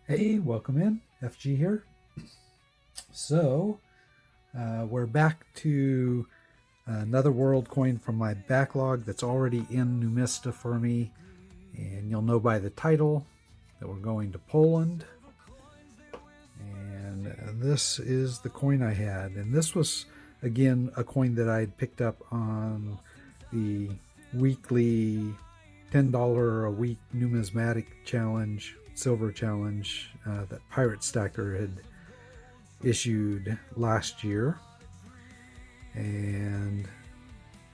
Hey, welcome in. FG here. So, we're back to another world coin from my backlog that's already in Numista for me. And you'll know by the title that we're going to Poland. And this is the coin I had. And this was, again, a coin that I had picked up on the weekly $10 a week numismatic challenge, silver challenge that Pirate Stacker had issued last year. And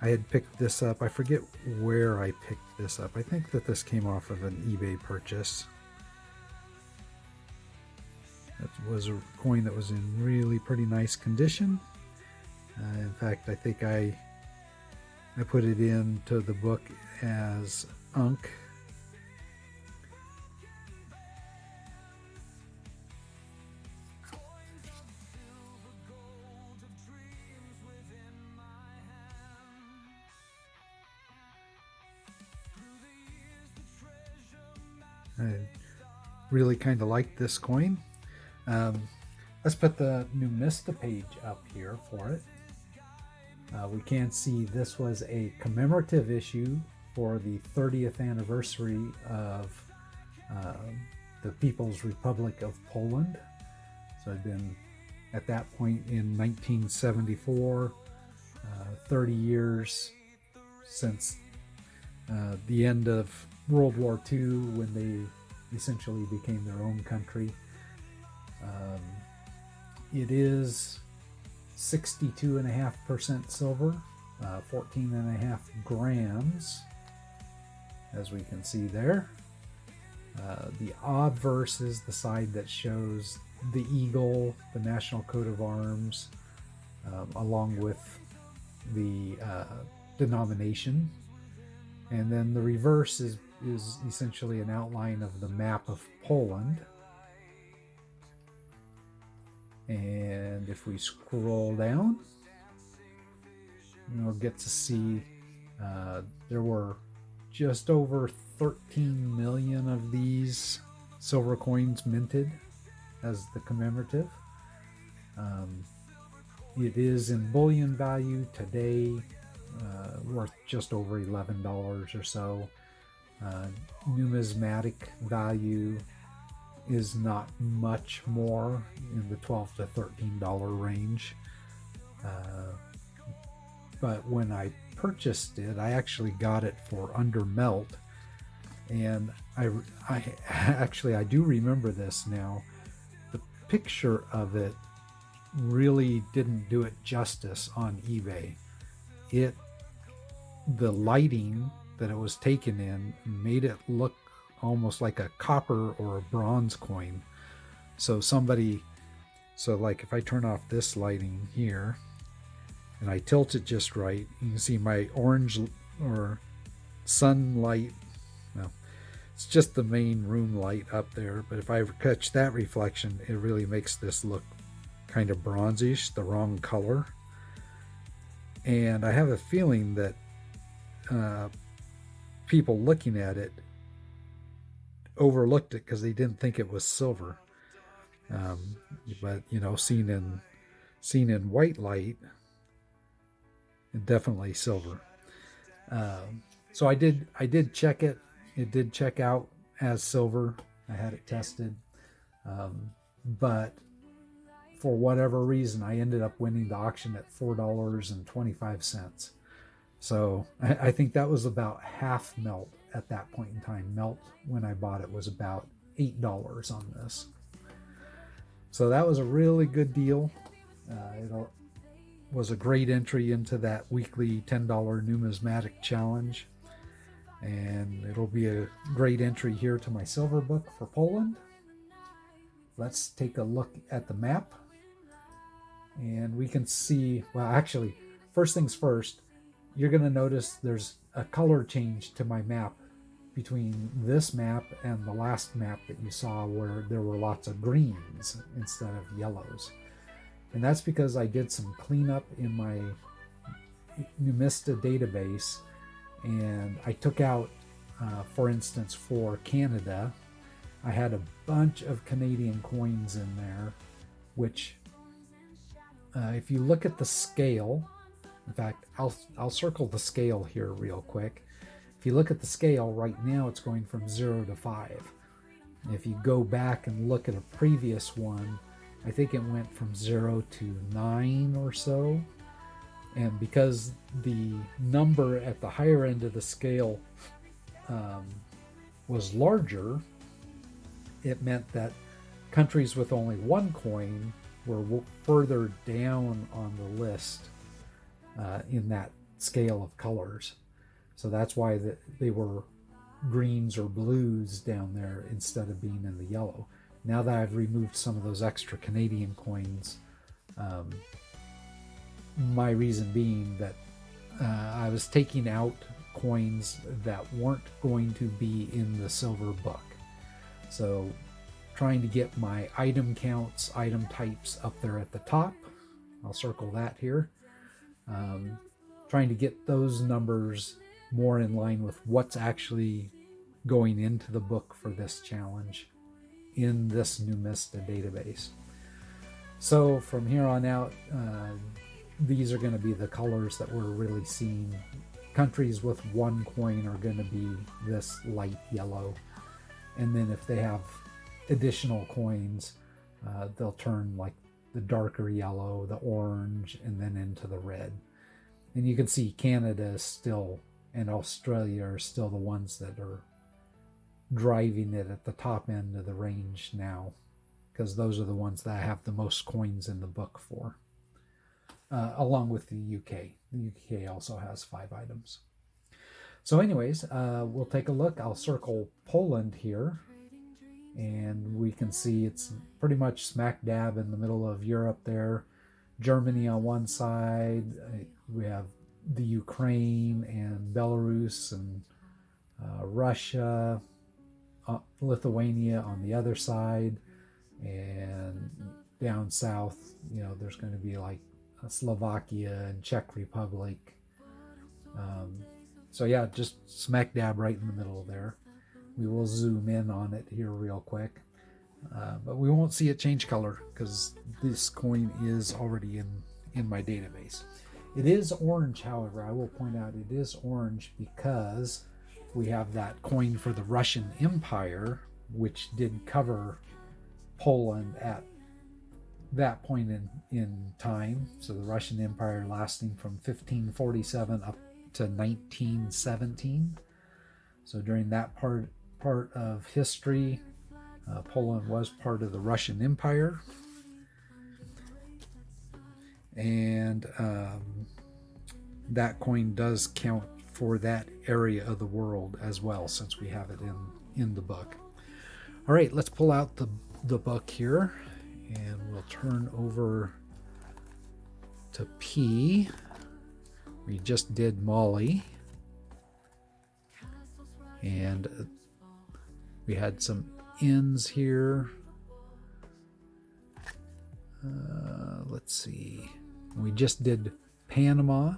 I had picked this up. I forget where I picked this up. I think that this came off of an eBay purchase. That was a coin that was in really pretty nice condition. In fact, I think I put it into the book as Unk. I really kind of like this coin. Let's put the Numista page up here for it. We can see this was a commemorative issue for the 30th anniversary of the People's Republic of Poland. So I'd been at that point in 1974, 30 years since the end of World War II, when they essentially became their own country. It is 62.5% silver, 14.5 grams, as we can see there. The obverse is the side that shows the eagle, the national coat of arms, along with the denomination. And then the reverse is essentially an outline of the map of Poland. And if we scroll down, we'll get to see there were just over 13 million of these silver coins minted as the commemorative. It is in bullion value today, worth just over $11 or so. Numismatic value is not much more, in the $12 to $13 range. But when I purchased it, I actually got it for under melt. And I do remember this now. The picture of it really didn't do it justice on eBay. The lighting that it was taken in made it look almost like a copper or a bronze coin. So like if I turn off this lighting here and I tilt it just right, you can see my orange or sunlight. Well, it's just the main room light up there, but if I catch that reflection, it really makes this look kind of bronzish, the wrong color. And I have a feeling that people looking at it overlooked it because they didn't think it was silver. But seen in white light, definitely silver. So I did check it. It did check out as silver. I had it tested, but for whatever reason, I ended up winning the auction at $4.25. So I think that was about half melt at that point in time. Melt when I bought it was about $8 on this. So that was a really good deal. It was a great entry into that weekly $10 numismatic challenge. And it'll be a great entry here to my silver book for Poland. Let's take a look at the map. And we can see, well, actually, first things first, you're going to notice there's a color change to my map between this map and the last map that you saw, where there were lots of greens instead of yellows. And that's because I did some cleanup in my Numista database, and I took out, for instance, for Canada, I had a bunch of Canadian coins in there, which if you look at the scale, in fact, I'll circle the scale here real quick. If you look at the scale right now, it's going from 0 to 5. If you go back and look at a previous one, I think it went from 0 to 9 or so. And because the number at the higher end of the scale was larger, it meant that countries with only one coin were further down on the list in that scale of colors. So that's why they were greens or blues down there instead of being in the yellow. Now that I've removed some of those extra Canadian coins, my reason being that I was taking out coins that weren't going to be in the silver book. So trying to get my item counts, item types up there at the top. I'll circle that here. Trying to get those numbers more in line with what's actually going into the book for this challenge in this Numista database. So from here on out, these are going to be the colors that we're really seeing. Countries with one coin are going to be this light yellow. And then if they have additional coins, they'll turn like the darker yellow, the orange, and then into the red. And you can see Canada is still, and Australia are still the ones that are driving it at the top end of the range now, because those are the ones that I have the most coins in the book for, along with the UK. The UK also has 5 items. So anyways, we'll take a look. I'll circle Poland here, and we can see it's pretty much smack dab in the middle of Europe there. Germany on one side, we have the Ukraine and Belarus and Russia, Lithuania on the other side, and down south, there's going to be like Slovakia and Czech Republic. So yeah, just smack dab right in the middle there. We will zoom in on it here real quick, but we won't see it change color because this coin is already in my database. It is orange, however. I will point out it is orange because we have that coin for the Russian Empire, which did cover Poland at that point in time. So the Russian Empire lasting from 1547 up to 1917. So during that part of history, Poland was part of the Russian Empire. And that coin does count for that area of the world as well, since we have it in the book. All right, let's pull out the book here, and we'll turn over to P. We just did Mali, and we had some N's here. Let's see. We just did Panama.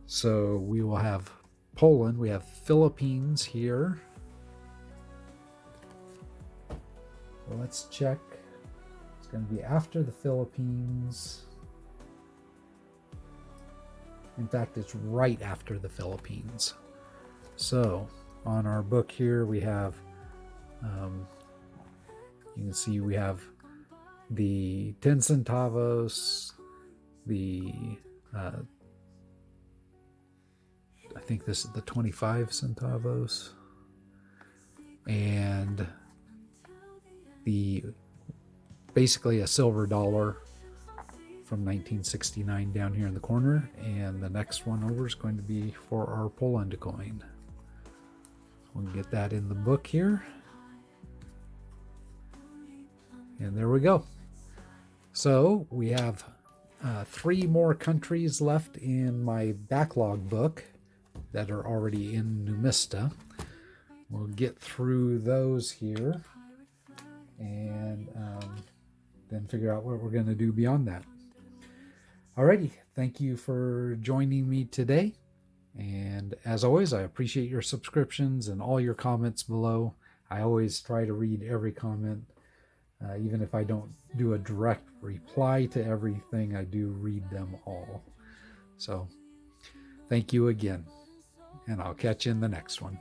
So we will have Poland. We have Philippines here. So let's check. It's going to be after the Philippines. In fact, it's right after the Philippines. So on our book here, we have, you can see we have the 10 centavos, the, I think this is the 25 centavos, and the basically a silver dollar from 1969 down here in the corner, and the next one over is going to be for our Poland coin. We'll get that in the book here, and there we go. So we have 3 more countries left in my backlog book that are already in Numista. We'll get through those here and then figure out what we're going to do beyond that. Alrighty, thank you for joining me today. And as always, I appreciate your subscriptions and all your comments below. I always try to read every comment. Even if I don't do a direct reply to everything, I do read them all. So thank you again, and I'll catch you in the next one.